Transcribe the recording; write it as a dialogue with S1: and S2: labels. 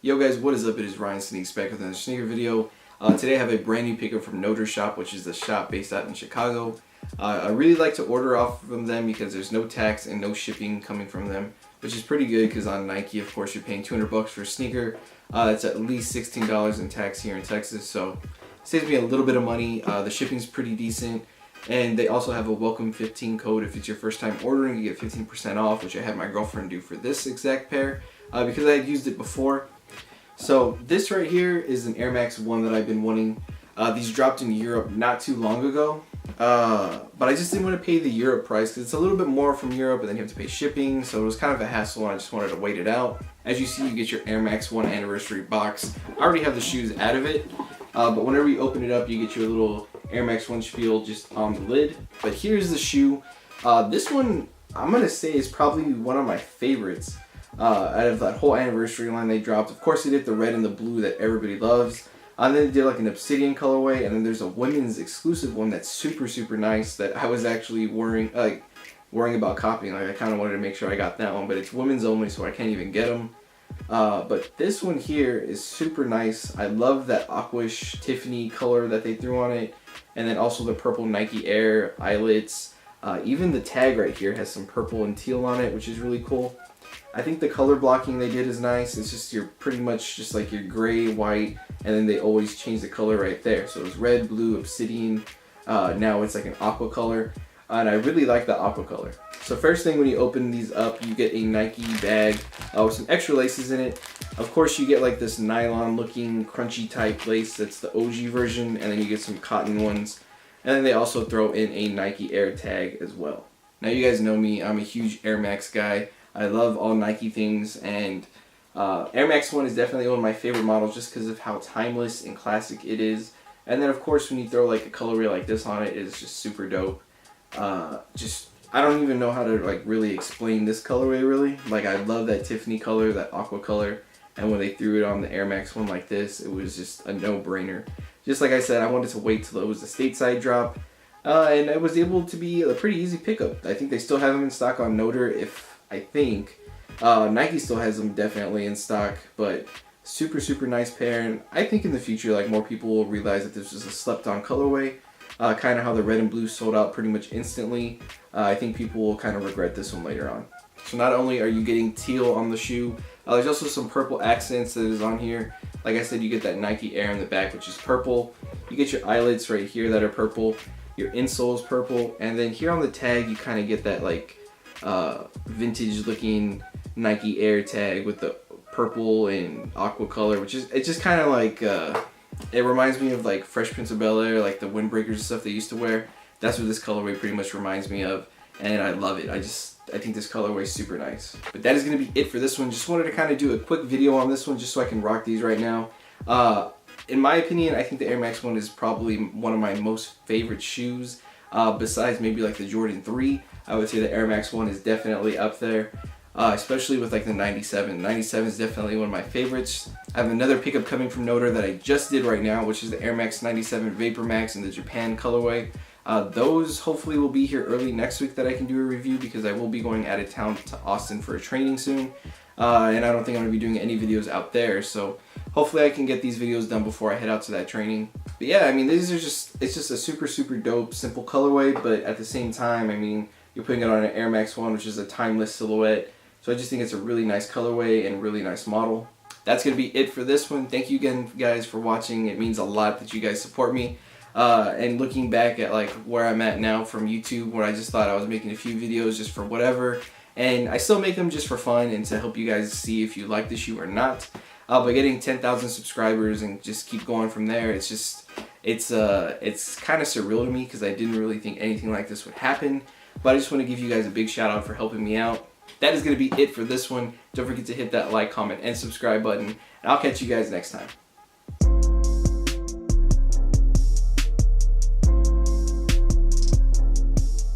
S1: Yo guys, what is up? It is Ryan Sneaks back with another sneaker video. Today I have a brand new pickup from Noter Shop, which is the shop based out in Chicago. I really like to order off from them because there's no tax and no shipping coming from them, which is pretty good because on Nike, of course, you're paying $200 for a sneaker. That's at least $16 in tax here in Texas, so it saves me a little bit of money. The shipping's pretty decent, and they also have a welcome 15 code. If it's your first time ordering, you get 15% off, which I had my girlfriend do for this exact pair because I had used it before. So this right here is an Air Max 1 that I've been wanting. These dropped in Europe not too long ago, but I just didn't want to pay the Europe price because it's a little bit more from Europe and then you have to pay shipping, so it was kind of a hassle and I just wanted to wait it out. As you see, you get your Air Max 1 anniversary box. I already have the shoes out of it, but whenever you open it up, you get your little Air Max 1 spiel just on the lid. But here's the shoe. This one, I'm going to say, is probably one of my favorites. Out of that whole anniversary line they dropped. Of course they did the red and the blue that everybody loves, and then they did like an obsidian colorway, and then there's a women's exclusive one that's super nice that I was actually worrying about copying. Like I kind of wanted to make sure I got that one, but it's women's only, so I can't even get them. But this one here is super nice. I love that aquish Tiffany color that they threw on it, and then also the purple Nike Air eyelets. Even the tag right here has some purple and teal on it, which is really cool. I think the color blocking they did is nice. It's just you're pretty much just like your gray, white, and then they always change the color right there. So it was red, blue, obsidian. Now it's like an aqua color, and I really like the aqua color. So first thing, when you open these up, you get a Nike bag with some extra laces in it. Of course, you get like this nylon-looking, crunchy type lace. That's the OG version, and then you get some cotton ones. And then they also throw in a Nike Air tag as well. Now you guys know me. I'm a huge Air Max guy. I love all Nike things, and Air Max 1 is definitely one of my favorite models just because of how timeless and classic it is. And then of course when you throw like a colorway like this on it, it's just super dope. I don't even know how to like really explain this colorway really. Like I love that Tiffany color, that aqua color, and when they threw it on the Air Max 1 like this, it was just a no-brainer. Just like I said, I wanted to wait till it was a stateside drop, and it was able to be a pretty easy pickup. I think they still have them in stock on Noter, I think. Nike still has them definitely in stock, but super nice pair, and I think in the future like more people will realize that this was a slept on colorway, kind of how the red and blue sold out pretty much instantly. I think people will kind of regret this one later on. So not only are you getting teal on the shoe, there's also some purple accents that is on here. Like I said, you get that Nike Air in the back, which is purple. You get your eyelets right here that are purple, your insole is purple, and then here on the tag you kind of get that like vintage looking Nike Air tag with the purple and aqua color, which is, it's just kind of like it reminds me of like Fresh Prince of Bel-Air, like the windbreakers and stuff they used to wear. That's what this colorway pretty much reminds me of, and I love it. I think this colorway is super nice. But that is going to be it for this one. Just wanted to kind of do a quick video on this one just so I can rock these right now. In my opinion, I think the Air Max 1 is probably one of my most favorite shoes. Besides maybe like the Jordan 3, I would say the Air Max 1 is definitely up there, especially with like the 97. 97 is definitely one of my favorites. I have another pickup coming from Noter that I just did right now, which is the Air Max 97 Vapor Max in the Japan colorway. Those hopefully will be here early next week that I can do a review because I will be going out of town to Austin for a training soon. And I don't think I'm going to be doing any videos out there, so hopefully I can get these videos done before I head out to that training. But yeah, I mean, these are it's just a super dope, simple colorway, but at the same time, I mean, you're putting it on an Air Max 1, which is a timeless silhouette, so I just think it's a really nice colorway and really nice model. That's going to be it for this one. Thank you again, guys, for watching. It means a lot that you guys support me. And looking back at like where I'm at now from YouTube, where I just thought I was making a few videos just for whatever, and I still make them just for fun and to help you guys see if you like the shoe or not. But getting 10,000 subscribers and just keep going from there, it's kind of surreal to me because I didn't really think anything like this would happen. But I just want to give you guys a big shout out for helping me out. That is going to be it for this one. Don't forget to hit that like, comment, and subscribe button, and I'll catch you guys next time.